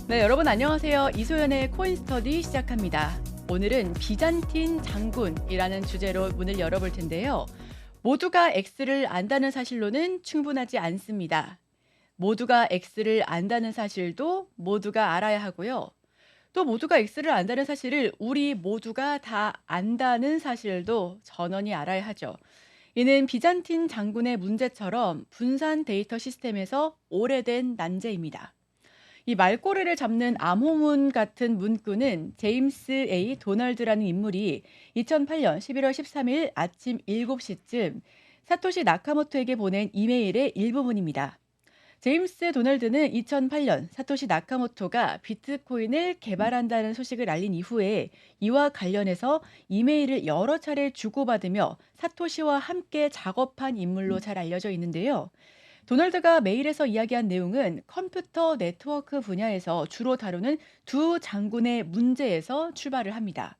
네, 여러분 안녕하세요. 이소연의 코인 스터디 시작합니다. 오늘은 비잔틴 장군이라는 주제로 문을 열어볼 텐데요. 모두가 X를 안다는 사실로는 충분하지 않습니다. 모두가 X를 안다는 사실도 모두가 알아야 하고요. 또 모두가 X를 안다는 사실을 우리 모두가 다 안다는 사실도 전원이 알아야 하죠. 이는 비잔틴 장군의 문제처럼 분산 데이터 시스템에서 오래된 난제입니다. 이 말꼬리를 잡는 암호문 같은 문구는 제임스 A. 도널드라는 인물이 2008년 11월 13일 아침 7시쯤 사토시 나카모토에게 보낸 이메일의 일부분입니다. 제임스 도널드는 2008년 사토시 나카모토가 비트코인을 개발한다는 소식을 알린 이후에 이와 관련해서 이메일을 여러 차례 주고받으며 사토시와 함께 작업한 인물로 잘 알려져 있는데요. 도널드가 메일에서 이야기한 내용은 컴퓨터 네트워크 분야에서 주로 다루는 두 장군의 문제에서 출발을 합니다.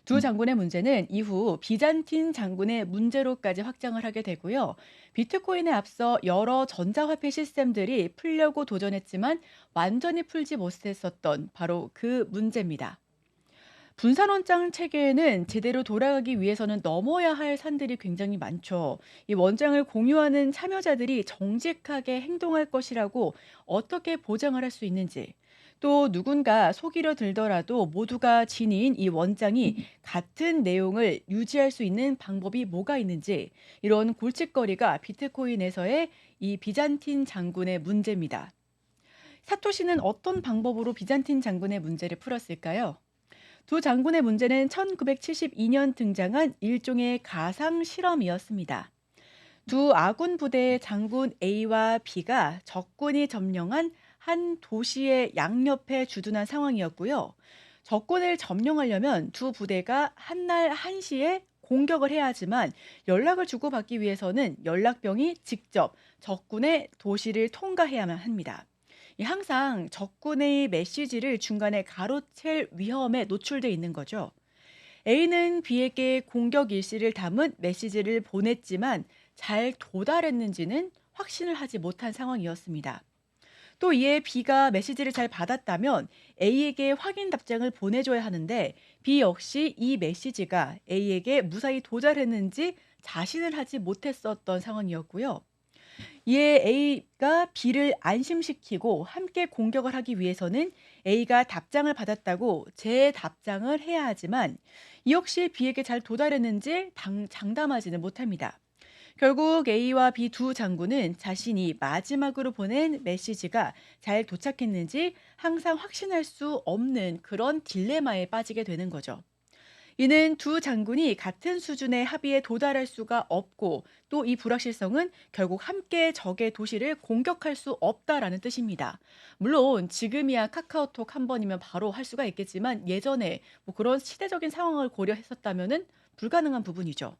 두 장군의 문제는 이후 비잔틴 장군의 문제로까지 확장을 하게 되고요. 비트코인에 앞서 여러 전자화폐 시스템들이 풀려고 도전했지만 완전히 풀지 못했었던 바로 그 문제입니다. 분산원장 체계에는 제대로 돌아가기 위해서는 넘어야 할 산들이 굉장히 많죠. 이 원장을 공유하는 참여자들이 정직하게 행동할 것이라고 어떻게 보장을 할 수 있는지, 또 누군가 속이려 들더라도 모두가 지닌 이 원장이 같은 내용을 유지할 수 있는 방법이 뭐가 있는지, 이런 골칫거리가 비트코인에서의 이 비잔틴 장군의 문제입니다. 사토시는 어떤 방법으로 비잔틴 장군의 문제를 풀었을까요? 두 장군의 문제는 1972년 등장한 일종의 가상 실험이었습니다. 두 아군 부대의 장군 A와 B가 적군이 점령한 한 도시의 양옆에 주둔한 상황이었고요. 적군을 점령하려면 두 부대가 한날 한시에 공격을 해야 하지만 연락을 주고받기 위해서는 연락병이 직접 적군의 도시를 통과해야만 합니다. 항상 적군의 메시지를 중간에 가로챌 위험에 노출돼 있는 거죠. A는 B에게 공격 일시를 담은 메시지를 보냈지만 잘 도달했는지는 확신을 하지 못한 상황이었습니다. 또 이에 B가 메시지를 잘 받았다면 A에게 확인 답장을 보내줘야 하는데 B 역시 이 메시지가 A에게 무사히 도달했는지 자신을 하지 못했었던 상황이었고요. 이에 A가 B를 안심시키고 함께 공격을 하기 위해서는 A가 답장을 받았다고 재답장을 해야 하지만 이 역시 B에게 잘 도달했는지 장담하지는 못합니다. 결국 A와 B 두 장군은 자신이 마지막으로 보낸 메시지가 잘 도착했는지 항상 확신할 수 없는 그런 딜레마에 빠지게 되는 거죠. 이는 두 장군이 같은 수준의 합의에 도달할 수가 없고 또 이 불확실성은 결국 함께 적의 도시를 공격할 수 없다라는 뜻입니다. 물론 지금이야 카카오톡 한 번이면 바로 할 수가 있겠지만 예전에 뭐 그런 시대적인 상황을 고려했었다면은 불가능한 부분이죠.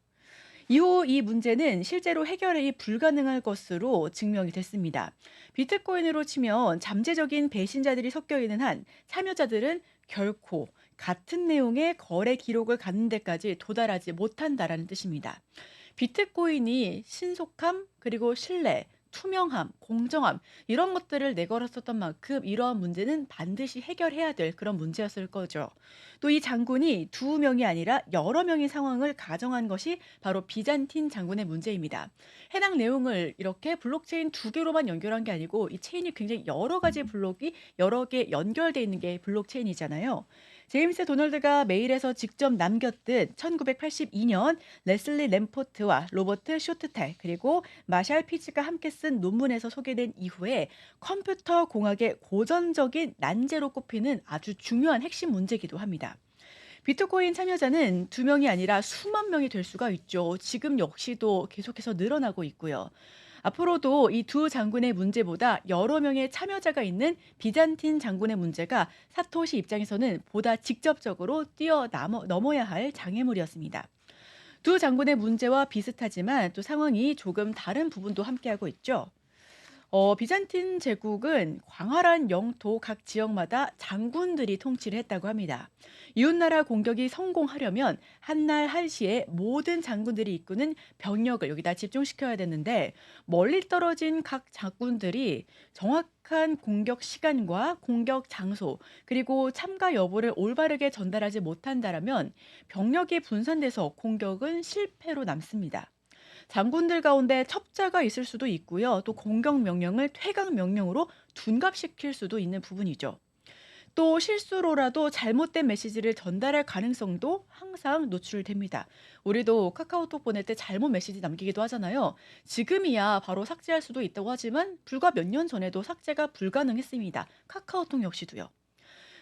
이후 이 문제는 실제로 해결이 불가능할 것으로 증명이 됐습니다. 비트코인으로 치면 잠재적인 배신자들이 섞여 있는 한 참여자들은 결코 같은 내용의 거래 기록을 갖는 데까지 도달하지 못한다라는 뜻입니다. 비트코인이 신속함, 그리고 신뢰, 투명함, 공정함 이런 것들을 내걸었었던 만큼 이러한 문제는 반드시 해결해야 될 그런 문제였을 거죠. 또 이 장군이 두 명이 아니라 여러 명의 상황을 가정한 것이 바로 비잔틴 장군의 문제입니다. 해당 내용을 이렇게 블록체인 두 개로만 연결한 게 아니고 이 체인이 굉장히 여러 가지 블록이 여러 개 연결돼 있는 게 블록체인이잖아요. 제임스 도널드가 메일에서 직접 남겼듯 1982년 레슬리 램포트와 로버트 쇼트탈 그리고 마샬 피츠가 함께 쓴 논문에서 소개된 이후에 컴퓨터 공학의 고전적인 난제로 꼽히는 아주 중요한 핵심 문제이기도 합니다. 비트코인 참여자는 두 명이 아니라 수만 명이 될 수가 있죠. 지금 역시도 계속해서 늘어나고 있고요. 앞으로도 이 두 장군의 문제보다 여러 명의 참여자가 있는 비잔틴 장군의 문제가 사토시 입장에서는 보다 직접적으로 넘어야 할 장애물이었습니다. 두 장군의 문제와 비슷하지만 또 상황이 조금 다른 부분도 함께하고 있죠. 비잔틴 제국은 광활한 영토 각 지역마다 장군들이 통치를 했다고 합니다. 이웃나라 공격이 성공하려면 한날 한시에 모든 장군들이 이끄는 병력을 여기다 집중시켜야 되는데 멀리 떨어진 각 장군들이 정확한 공격 시간과 공격 장소 그리고 참가 여부를 올바르게 전달하지 못한다라면 병력이 분산돼서 공격은 실패로 남습니다. 장군들 가운데 첩자가 있을 수도 있고요. 또 공격 명령을 퇴각 명령으로 둔갑시킬 수도 있는 부분이죠. 또 실수로라도 잘못된 메시지를 전달할 가능성도 항상 노출됩니다. 우리도 카카오톡 보낼 때 잘못 메시지 남기기도 하잖아요. 지금이야 바로 삭제할 수도 있다고 하지만 불과 몇 년 전에도 삭제가 불가능했습니다. 카카오톡 역시도요.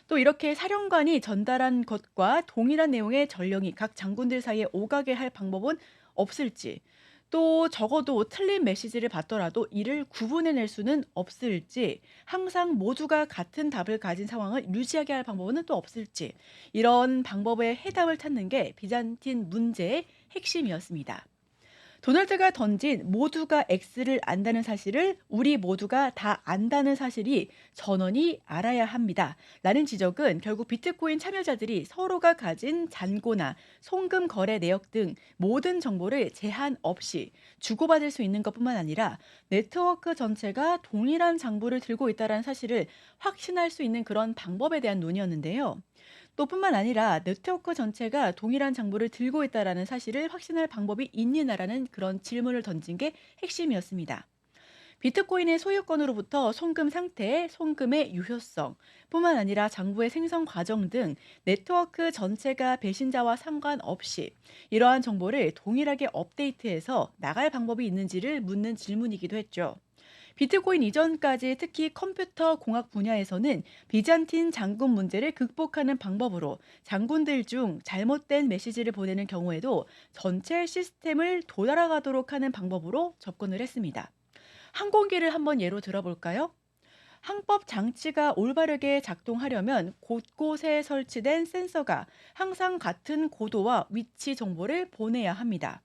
또 이렇게 사령관이 전달한 것과 동일한 내용의 전령이 각 장군들 사이에 오가게 할 방법은 없을지, 또 적어도 틀린 메시지를 받더라도 이를 구분해낼 수는 없을지, 항상 모두가 같은 답을 가진 상황을 유지하게 할 방법은 또 없을지, 이런 방법의 해답을 찾는 게 비잔틴 문제의 핵심이었습니다. 도널드가 던진 모두가 X를 안다는 사실을 우리 모두가 다 안다는 사실이 전원이 알아야 합니다. 라는 지적은 결국 비트코인 참여자들이 서로가 가진 잔고나 송금 거래 내역 등 모든 정보를 제한 없이 주고받을 수 있는 것뿐만 아니라 네트워크 전체가 동일한 장부를 들고 있다는 사실을 확신할 수 있는 그런 방법에 대한 논의였는데요. 또 뿐만 아니라 네트워크 전체가 동일한 장부를 들고 있다라는 사실을 확신할 방법이 있느냐라는 그런 질문을 던진 게 핵심이었습니다. 비트코인의 소유권으로부터 송금 상태, 송금의 유효성, 뿐만 아니라 장부의 생성 과정 등 네트워크 전체가 배신자와 상관없이 이러한 정보를 동일하게 업데이트해서 나갈 방법이 있는지를 묻는 질문이기도 했죠. 비트코인 이전까지 특히 컴퓨터 공학 분야에서는 비잔틴 장군 문제를 극복하는 방법으로 장군들 중 잘못된 메시지를 보내는 경우에도 전체 시스템을 돌아가도록 하는 방법으로 접근을 했습니다. 항공기를 한번 예로 들어볼까요? 항법 장치가 올바르게 작동하려면 곳곳에 설치된 센서가 항상 같은 고도와 위치 정보를 보내야 합니다.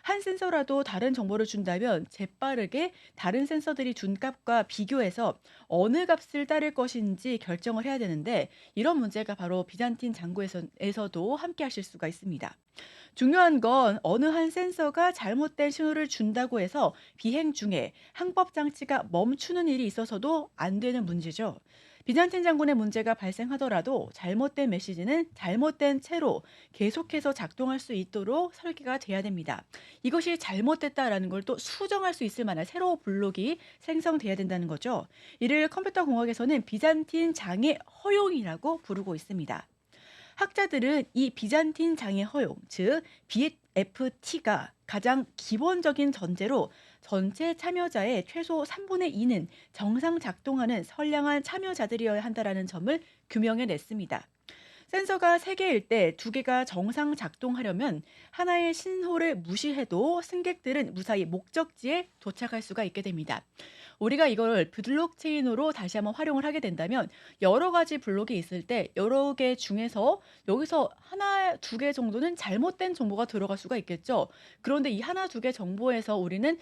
한 센서라도 다른 정보를 준다면 재빠르게 다른 센서들이 준 값과 비교해서 어느 값을 따를 것인지 결정을 해야 되는데 이런 문제가 바로 비잔틴 장고에서도 함께 하실 수가 있습니다. 중요한 건 어느 한 센서가 잘못된 신호를 준다고 해서 비행 중에 항법 장치가 멈추는 일이 있어서도 안 되는 문제죠. 비잔틴 장군의 문제가 발생하더라도 잘못된 메시지는 잘못된 채로 계속해서 작동할 수 있도록 설계가 돼야 됩니다. 이것이 잘못됐다라는 걸 또 수정할 수 있을 만한 새로운 블록이 생성돼야 된다는 거죠. 이를 컴퓨터 공학에서는 비잔틴 장애 허용이라고 부르고 있습니다. 학자들은 이 비잔틴 장애 허용, 즉 BFT가 가장 기본적인 전제로 전체 참여자의 최소 3분의 2는 정상 작동하는 선량한 참여자들이어야 한다는 점을 규명해냈습니다. 센서가 3개일 때 2개가 정상 작동하려면 하나의 신호를 무시해도 승객들은 무사히 목적지에 도착할 수가 있게 됩니다. 우리가 이걸 블록체인으로 다시 한번 활용을 하게 된다면 여러 가지 블록이 있을 때 여러 개 중에서 여기서 하나, 2개 정도는 잘못된 정보가 들어갈 수가 있겠죠. 그런데 이 하나, 2개 정보에서 우리는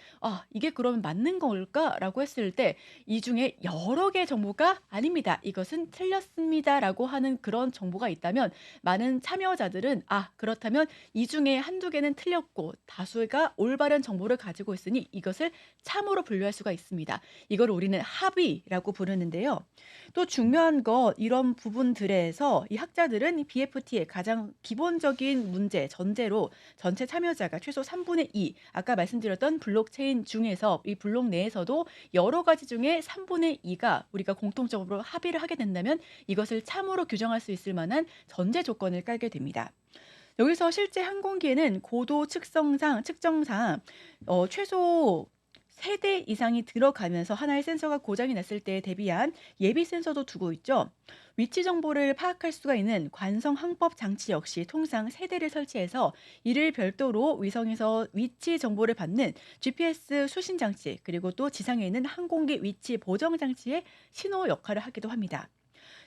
이게 그러면 맞는 걸까라고 했을 때 이 중에 여러 개 정보가 아닙니다. 이것은 틀렸습니다라고 하는 그런 정보가 있다면 많은 참여자들은 그렇다면 이 중에 한두 개는 틀렸고 다수가 올바른 정보를 가지고 있으니 이것을 참으로 분류할 수가 있습니다. 이걸 우리는 합의라고 부르는데요. 또 중요한 것 이런 부분들에서 이 학자들은 BFT의 가장 기본적인 문제 전제로 전체 참여자가 최소 3분의 2 아까 말씀드렸던 블록체인 중에서 이 블록 내에서도 여러 가지 중에 3분의 2가 우리가 공통적으로 합의를 하게 된다면 이것을 참으로 규정할 수 있을 만한 전제 조건을 깔게 됩니다. 여기서 실제 항공기에는 고도 측정상 최소 3대 이상이 들어가면서 하나의 센서가 고장이 났을 때에 대비한 예비 센서도 두고 있죠. 위치 정보를 파악할 수가 있는 관성 항법 장치 역시 통상 3대를 설치해서 이를 별도로 위성에서 위치 정보를 받는 GPS 수신 장치 그리고 또 지상에 있는 항공기 위치 보정 장치의 신호 역할을 하기도 합니다.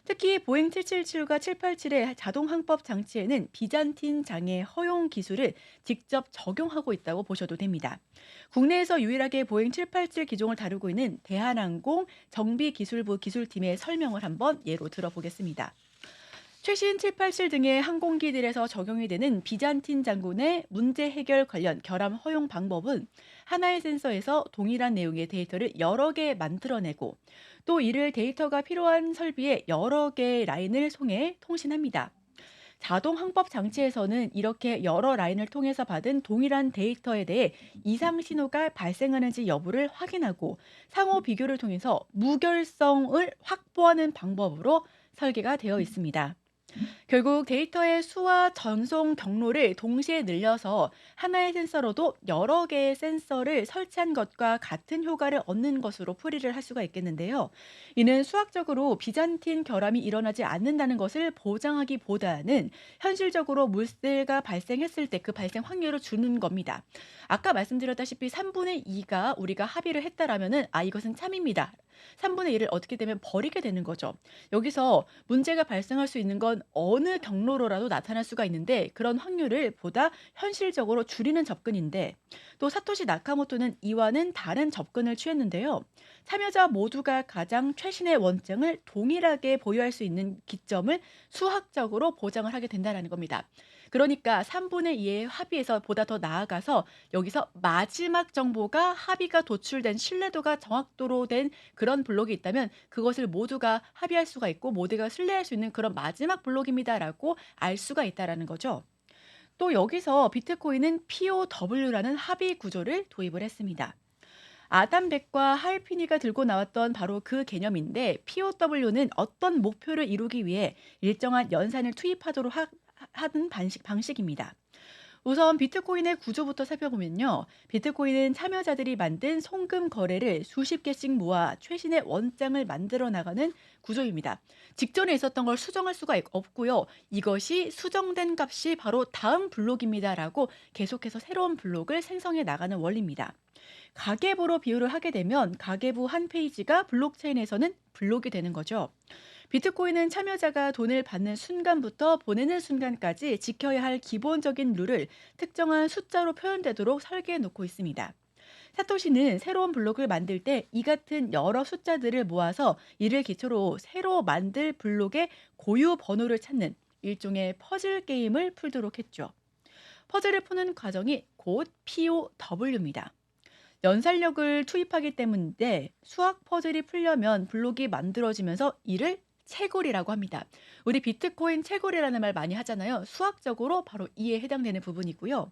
특히 보잉 777과 787의 자동 항법 장치에는 비잔틴 장애 허용 기술을 직접 적용하고 있다고 보셔도 됩니다. 국내에서 유일하게 보잉 787 기종을 다루고 있는 대한항공 정비기술부 기술팀의 설명을 한번 예로 들어보겠습니다. 최신 787 등의 항공기들에서 적용이 되는 비잔틴 장군의 문제 해결 관련 결함 허용 방법은 하나의 센서에서 동일한 내용의 데이터를 여러 개 만들어내고 또 이를 데이터가 필요한 설비에 여러 개의 라인을 통해 통신합니다. 자동 항법 장치에서는 이렇게 여러 라인을 통해서 받은 동일한 데이터에 대해 이상 신호가 발생하는지 여부를 확인하고 상호 비교를 통해서 무결성을 확보하는 방법으로 설계가 되어 있습니다. 결국 데이터의 수와 전송 경로를 동시에 늘려서 하나의 센서로도 여러 개의 센서를 설치한 것과 같은 효과를 얻는 것으로 풀이를 할 수가 있겠는데요. 이는 수학적으로 비잔틴 결함이 일어나지 않는다는 것을 보장하기보다는 현실적으로 물세가 발생했을 때 그 발생 확률을 주는 겁니다. 아까 말씀드렸다시피 3분의 2가 우리가 합의를 했다라면은 이것은 참입니다. 3분의 1을 어떻게 되면 버리게 되는 거죠. 여기서 문제가 발생할 수 있는 건 어느 경로로라도 나타날 수가 있는데 그런 확률을 보다 현실적으로 줄이는 접근인데 또 사토시 나카모토는 이와는 다른 접근을 취했는데요. 참여자 모두가 가장 최신의 원증을 동일하게 보유할 수 있는 기점을 수학적으로 보장을 하게 된다는 겁니다. 그러니까 3분의 2의 합의에서 보다 더 나아가서 여기서 마지막 정보가 합의가 도출된 신뢰도가 정확도로 된 그런 블록이 있다면 그것을 모두가 합의할 수가 있고 모두가 신뢰할 수 있는 그런 마지막 블록입니다라고 알 수가 있다라는 거죠. 또 여기서 비트코인은 POW라는 합의 구조를 도입을 했습니다. 아담 백과 할피니가 들고 나왔던 바로 그 개념인데 POW는 어떤 목표를 이루기 위해 일정한 연산을 투입하도록 하는 방식입니다. 우선 비트코인의 구조부터 살펴보면요. 비트코인은 참여자들이 만든 송금 거래를 수십 개씩 모아 최신의 원장을 만들어 나가는 구조입니다. 직전에 있었던 걸 수정할 수가 없고요. 이것이 수정된 값이 바로 다음 블록입니다라고 계속해서 새로운 블록을 생성해 나가는 원리입니다. 가계부로 비유를 하게 되면 가계부 한 페이지가 블록체인에서는 블록이 되는 거죠. 비트코인은 참여자가 돈을 받는 순간부터 보내는 순간까지 지켜야 할 기본적인 룰을 특정한 숫자로 표현되도록 설계해 놓고 있습니다. 사토시는 새로운 블록을 만들 때 이 같은 여러 숫자들을 모아서 이를 기초로 새로 만들 블록의 고유 번호를 찾는 일종의 퍼즐 게임을 풀도록 했죠. 퍼즐을 푸는 과정이 곧 POW입니다. 연산력을 투입하기 때문인데 수학 퍼즐이 풀려면 블록이 만들어지면서 이를 채굴이라고 합니다. 우리 비트코인 채굴이라는 말 많이 하잖아요. 수학적으로 바로 이에 해당되는 부분이고요.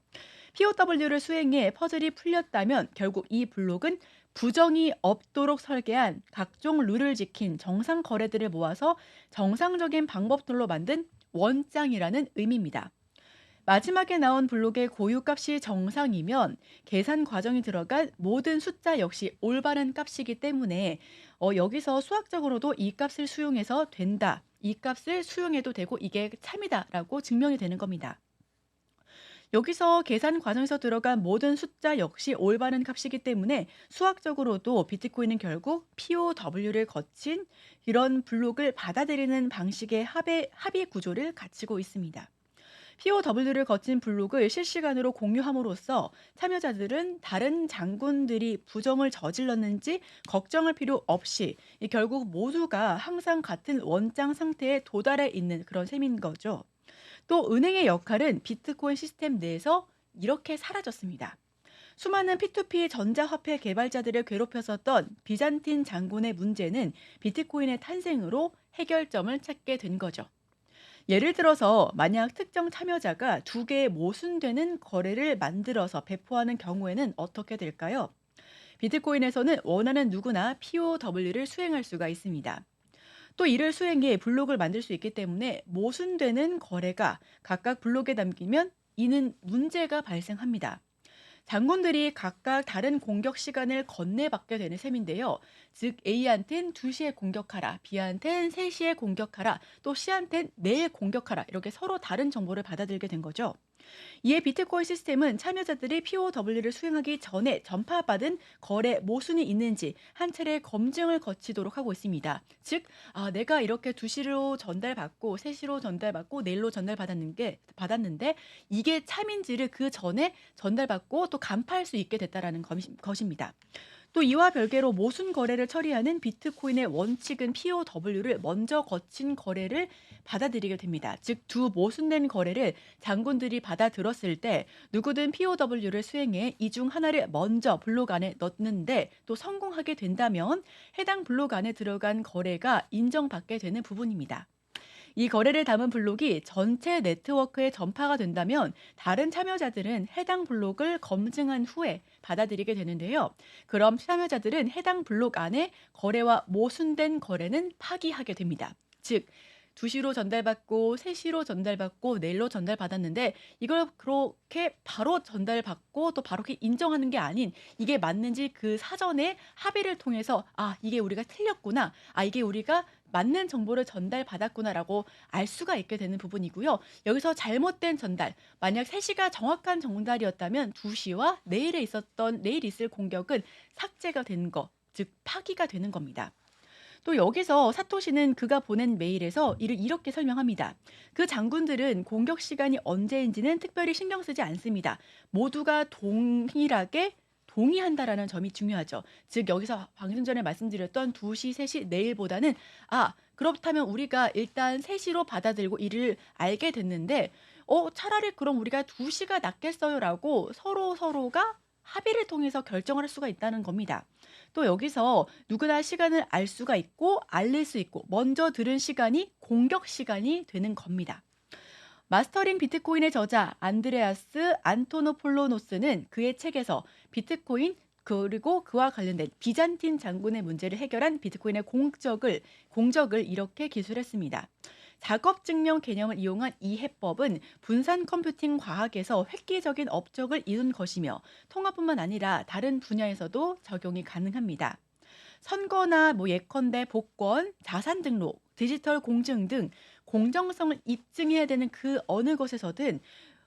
POW를 수행해 퍼즐이 풀렸다면 결국 이 블록은 부정이 없도록 설계한 각종 룰을 지킨 정상 거래들을 모아서 정상적인 방법들로 만든 원장이라는 의미입니다. 마지막에 나온 블록의 고유값이 정상이면 계산 과정이 들어간 모든 숫자 역시 올바른 값이기 때문에 여기서 수학적으로도 이 값을 수용해서 된다. 이 값을 수용해도 되고 이게 참이다라고 증명이 되는 겁니다. 여기서 계산 과정에서 들어간 모든 숫자 역시 올바른 값이기 때문에 수학적으로도 비트코인은 결국 POW를 거친 이런 블록을 받아들이는 방식의 합의 구조를 갖추고 있습니다. POW를 거친 블록을 실시간으로 공유함으로써 참여자들은 다른 장군들이 부정을 저질렀는지 걱정할 필요 없이 결국 모두가 항상 같은 원장 상태에 도달해 있는 그런 셈인 거죠. 또 은행의 역할은 비트코인 시스템 내에서 이렇게 사라졌습니다. 수많은 P2P 전자화폐 개발자들을 괴롭혔었던 비잔틴 장군의 문제는 비트코인의 탄생으로 해결점을 찾게 된 거죠. 예를 들어서 만약 특정 참여자가 두 개의 모순되는 거래를 만들어서 배포하는 경우에는 어떻게 될까요? 비트코인에서는 원하는 누구나 POW를 수행할 수가 있습니다. 또 이를 수행해 블록을 만들 수 있기 때문에 모순되는 거래가 각각 블록에 담기면 이는 문제가 발생합니다. 장군들이 각각 다른 공격 시간을 건네받게 되는 셈인데요. 즉 A한텐 2시에 공격하라, B한텐 3시에 공격하라, 또 C한텐 내일 공격하라 이렇게 서로 다른 정보를 받아들게 된 거죠. 이에 비트코인 시스템은 참여자들이 POW를 수행하기 전에 전파받은 거래 모순이 있는지 한 차례 검증을 거치도록 하고 있습니다. 즉, 내가 이렇게 2시로 전달받고 3시로 전달받고 내일로 받았는데 이게 참인지를 그 전에 전달받고 또 간파할 수 있게 됐다라는 것입니다. 또 이와 별개로 모순 거래를 처리하는 비트코인의 원칙은 POW를 먼저 거친 거래를 받아들이게 됩니다. 즉, 두 모순된 거래를 장군들이 받아들었을 때 누구든 POW를 수행해 이 중 하나를 먼저 블록 안에 넣는데 또 성공하게 된다면 해당 블록 안에 들어간 거래가 인정받게 되는 부분입니다. 이 거래를 담은 블록이 전체 네트워크에 전파가 된다면 다른 참여자들은 해당 블록을 검증한 후에 받아들이게 되는데요. 그럼 참여자들은 해당 블록 안에 거래와 모순된 거래는 파기하게 됩니다. 즉, 2시로 전달받고 3시로 전달받고 내일로 전달받았는데 이걸 그렇게 바로 전달받고 또 바로 이렇게 인정하는 게 아닌 이게 맞는지 그 사전에 합의를 통해서 이게 우리가 틀렸구나. 이게 우리가 맞는 정보를 전달받았구나라고 알 수가 있게 되는 부분이고요. 여기서 잘못된 전달, 만약 3시가 정확한 전달이었다면 2시와 내일 있을 공격은 삭제가 되는 거, 즉 파기가 되는 겁니다. 또 여기서 사토시는 그가 보낸 메일에서 이를 이렇게 설명합니다. 그 장군들은 공격 시간이 언제인지는 특별히 신경 쓰지 않습니다. 모두가 동일하게 동의한다라는 점이 중요하죠. 즉 여기서 방금 전에 말씀드렸던 2시, 3시 내일보다는 그렇다면 우리가 일단 3시로 받아들고 이를 알게 됐는데 차라리 그럼 우리가 2시가 낫겠어요라고 서로가 합의를 통해서 결정을 할 수가 있다는 겁니다. 또 여기서 누구나 시간을 알 수가 있고 알릴 수 있고 먼저 들은 시간이 공격 시간이 되는 겁니다. 마스터링 비트코인의 저자 안드레아스 안토노폴로노스는 그의 책에서 비트코인 그리고 그와 관련된 비잔틴 장군의 문제를 해결한 비트코인의 공적을 이렇게 기술했습니다. 작업 증명 개념을 이용한 이 해법은 분산 컴퓨팅 과학에서 획기적인 업적을 이룬 것이며 통화뿐만 아니라 다른 분야에서도 적용이 가능합니다. 선거나 예컨대 복권, 자산 등록, 디지털 공증 등 공정성을 입증해야 되는 그 어느 것에서든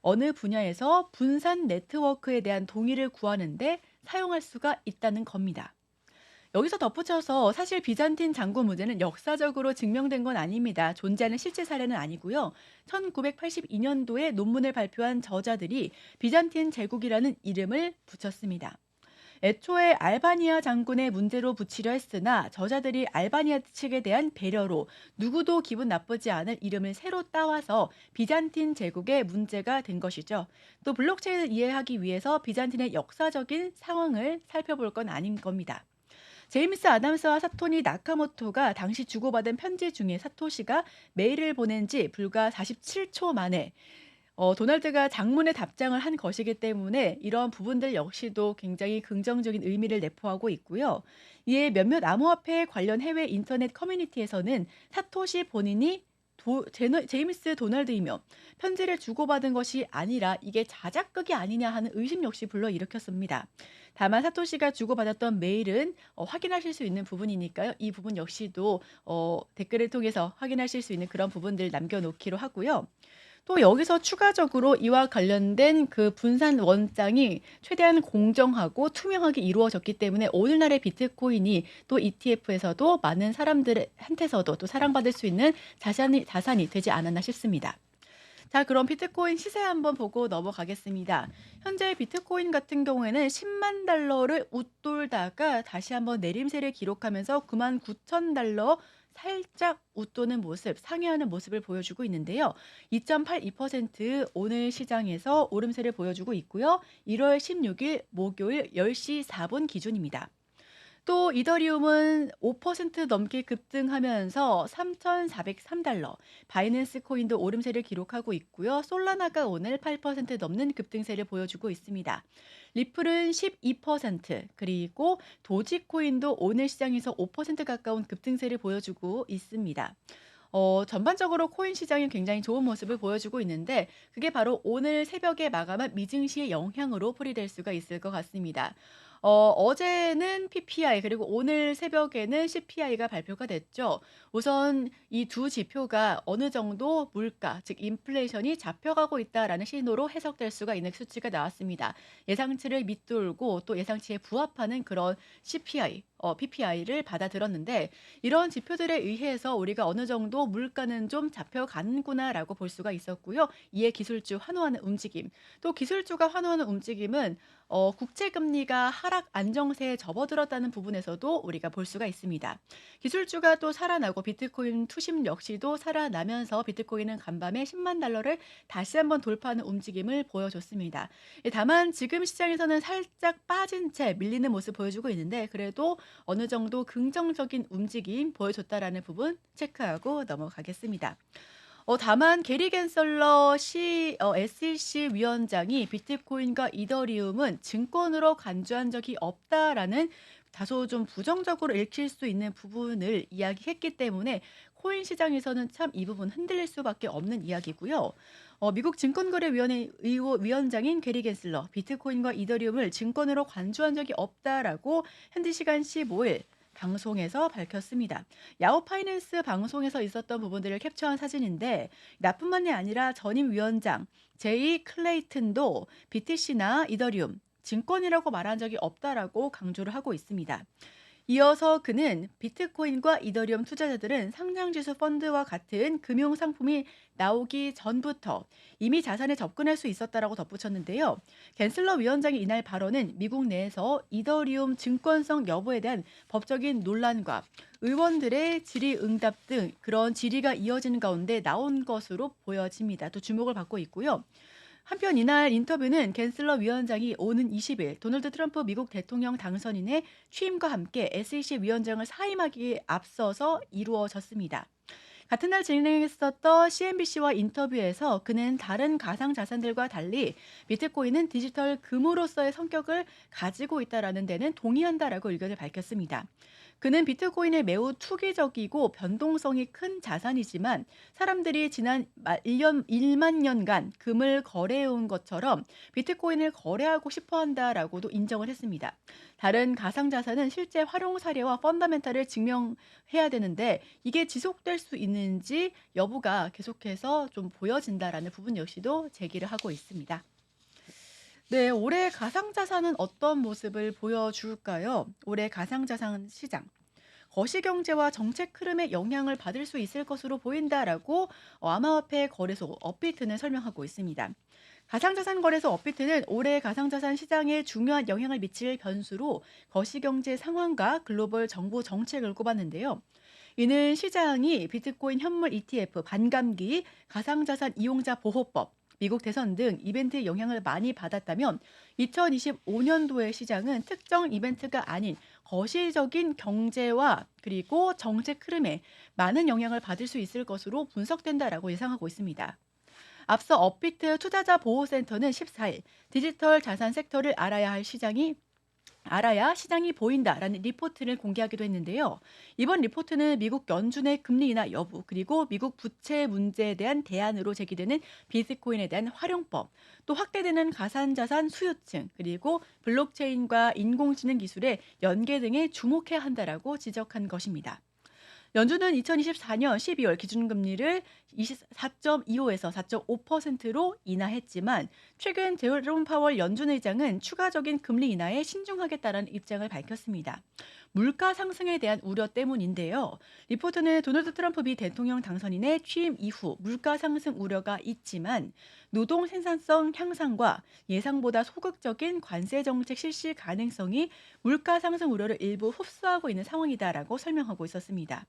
어느 분야에서 분산 네트워크에 대한 동의를 구하는데 사용할 수가 있다는 겁니다. 여기서 덧붙여서 사실 비잔틴 장군 문제는 역사적으로 증명된 건 아닙니다. 존재하는 실제 사례는 아니고요. 1982년도에 논문을 발표한 저자들이 비잔틴 제국이라는 이름을 붙였습니다. 애초에 알바니아 장군의 문제로 붙이려 했으나 저자들이 알바니아 측에 대한 배려로 누구도 기분 나쁘지 않을 이름을 새로 따와서 비잔틴 제국의 문제가 된 것이죠. 또 블록체인을 이해하기 위해서 비잔틴의 역사적인 상황을 살펴볼 건 아닌 겁니다. 제임스 아담스와 사토니 나카모토가 당시 주고받은 편지 중에 사토시가 메일을 보낸 지 불과 47초 만에 도널드가 장문의 답장을 한 것이기 때문에 이런 부분들 역시도 굉장히 긍정적인 의미를 내포하고 있고요. 이에 몇몇 암호화폐 관련 해외 인터넷 커뮤니티에서는 사토시 본인이 제임스 도널드이며 편지를 주고받은 것이 아니라 이게 자작극이 아니냐 하는 의심 역시 불러일으켰습니다. 다만 사토시가 주고받았던 메일은 확인하실 수 있는 부분이니까요. 이 부분 역시도 댓글을 통해서 확인하실 수 있는 그런 부분들 남겨놓기로 하고요. 또 여기서 추가적으로 이와 관련된 그 분산 원장이 최대한 공정하고 투명하게 이루어졌기 때문에 오늘날의 비트코인이 또 ETF에서도 많은 사람들한테서도 또 사랑받을 수 있는 자산이 되지 않았나 싶습니다. 자, 그럼 비트코인 시세 한번 보고 넘어가겠습니다. 현재 비트코인 같은 경우에는 10만 달러를 웃돌다가 다시 한번 내림세를 기록하면서 9만 9천 달러 살짝 웃도는 모습, 상회하는 모습을 보여주고 있는데요. 2.82% 오늘 시장에서 오름세를 보여주고 있고요. 1월 16일 목요일 10시 4분 기준입니다. 또 이더리움은 5% 넘게 급등하면서 3,403달러, 바이낸스 코인도 오름세를 기록하고 있고요. 솔라나가 오늘 8% 넘는 급등세를 보여주고 있습니다. 리플은 12%, 그리고 도지코인도 오늘 시장에서 5% 가까운 급등세를 보여주고 있습니다. 전반적으로 코인 시장이 굉장히 좋은 모습을 보여주고 있는데 그게 바로 오늘 새벽에 마감한 미증시의 영향으로 풀이될 수가 있을 것 같습니다. 어제는 PPI 그리고 오늘 새벽에는 CPI가 발표가 됐죠. 우선 이 두 지표가 어느 정도 물가, 즉 인플레이션이 잡혀가고 있다라는 신호로 해석될 수가 있는 수치가 나왔습니다. 예상치를 밑돌고 또 예상치에 부합하는 그런 CPI, PPI를 받아들었는데 이런 지표들에 의해서 우리가 어느 정도 물가는 좀 잡혀가는구나라고 볼 수가 있었고요. 이에 기술주 환호하는 움직임, 또 기술주가 환호하는 움직임은 국채 금리가 하락 안정세에 접어들었다는 부분에서도 우리가 볼 수가 있습니다. 기술주가 또 살아나고 비트코인 투심 역시도 살아나면서 비트코인은 간밤에 10만 달러를 다시 한번 돌파하는 움직임을 보여줬습니다. 다만 지금 시장에서는 살짝 빠진 채 밀리는 모습 보여주고 있는데 그래도 어느 정도 긍정적인 움직임 보여줬다라는 부분 체크하고 넘어가겠습니다. 다만 게리 겐설러 SEC 위원장이 비트코인과 이더리움은 증권으로 간주한 적이 없다라는 다소 좀 부정적으로 읽힐 수 있는 부분을 이야기했기 때문에 코인 시장에서는 참 이 부분 흔들릴 수밖에 없는 이야기고요. 미국 증권거래위원회 위원장인 게리 겐슬러, 비트코인과 이더리움을 증권으로 간주한 적이 없다라고 현지 시간 15일 방송에서 밝혔습니다. 야후 파이낸스 방송에서 있었던 부분들을 캡처한 사진인데 나뿐만이 아니라 전임 위원장 제이 클레이튼도 BTC나 이더리움 증권이라고 말한 적이 없다라고 강조를 하고 있습니다. 이어서 그는 비트코인과 이더리움 투자자들은 상장지수 펀드와 같은 금융 상품이 나오기 전부터 이미 자산에 접근할 수 있었다라고 덧붙였는데요. 겐슬러 위원장의 이날 발언은 미국 내에서 이더리움 증권성 여부에 대한 법적인 논란과 의원들의 질의응답 등 그런 질의가 이어지는 가운데 나온 것으로 보여집니다. 또 주목을 받고 있고요. 한편 이날 인터뷰는 겐슬러 위원장이 오는 20일 도널드 트럼프 미국 대통령 당선인의 취임과 함께 SEC 위원장을 사임하기에 앞서서 이루어졌습니다. 같은 날 진행했었던 CNBC와 인터뷰에서 그는 다른 가상자산들과 달리 비트코인은 디지털 금으로서의 성격을 가지고 있다는 데는 동의한다라고 의견을 밝혔습니다. 그는 비트코인이 매우 투기적이고 변동성이 큰 자산이지만 사람들이 지난 1만 년간 금을 거래해온 것처럼 비트코인을 거래하고 싶어 한다라고도 인정을 했습니다. 다른 가상자산은 실제 활용 사례와 펀더멘탈을 증명해야 되는데 이게 지속될 수 있는지 여부가 계속해서 좀 보여진다라는 부분 역시도 제기를 하고 있습니다. 네, 올해 가상자산은 어떤 모습을 보여줄까요? 올해 가상자산 시장. 거시경제와 정책 흐름에 영향을 받을 수 있을 것으로 보인다라고 암호화폐 거래소 업비트는 설명하고 있습니다. 가상자산 거래소 업비트는 올해 가상자산 시장에 중요한 영향을 미칠 변수로 거시경제 상황과 글로벌 정부 정책을 꼽았는데요. 이는 시장이 비트코인 현물 ETF, 반감기, 가상자산 이용자 보호법, 미국 대선 등 이벤트의 영향을 많이 받았다면 2025년도의 시장은 특정 이벤트가 아닌 거시적인 경제와 그리고 정책 흐름에 많은 영향을 받을 수 있을 것으로 분석된다라고 예상하고 있습니다. 앞서 업비트 투자자 보호센터는 14일 디지털 자산 섹터를 알아야 시장이 보인다라는 리포트를 공개하기도 했는데요. 이번 리포트는 미국 연준의 금리 인하 여부 그리고 미국 부채 문제에 대한 대안으로 제기되는 비트코인에 대한 활용법, 또 확대되는 가상자산 수요층 그리고 블록체인과 인공지능 기술의 연계 등에 주목해야 한다라고 지적한 것입니다. 연준은 2024년 12월 기준금리를 4.25에서 4.5%로 인하했지만 최근 제롬 파월 연준 의장은 추가적인 금리 인하에 신중하겠다는 입장을 밝혔습니다. 물가 상승에 대한 우려 때문인데요. 리포트는 도널드 트럼프 미 대통령 당선인의 취임 이후 물가 상승 우려가 있지만 노동 생산성 향상과 예상보다 소극적인 관세 정책 실시 가능성이 물가 상승 우려를 일부 흡수하고 있는 상황이다라고 설명하고 있었습니다.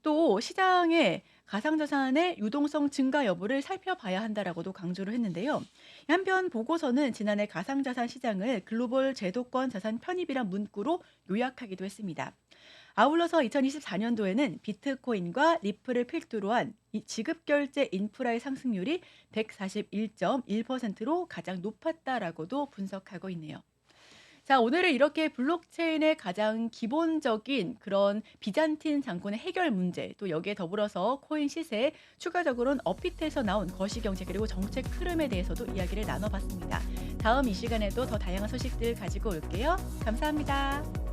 또 시장의 가상자산의 유동성 증가 여부를 살펴봐야 한다라고도 강조를 했는데요. 한편 보고서는 지난해 가상자산 시장을 글로벌 제도권 자산 편입이란 문구로 요약하기도 했습니다. 아울러서 2024년도에는 비트코인과 리플을 필두로 한 지급결제 인프라의 상승률이 141.1%로 가장 높았다라고도 분석하고 있네요. 자, 오늘은 이렇게 블록체인의 가장 기본적인 그런 비잔틴 장군의 해결 문제, 또 여기에 더불어서 코인 시세, 추가적으로는 업비트에서 나온 거시경제 그리고 정책 흐름에 대해서도 이야기를 나눠봤습니다. 다음 이 시간에도 더 다양한 소식들 가지고 올게요. 감사합니다.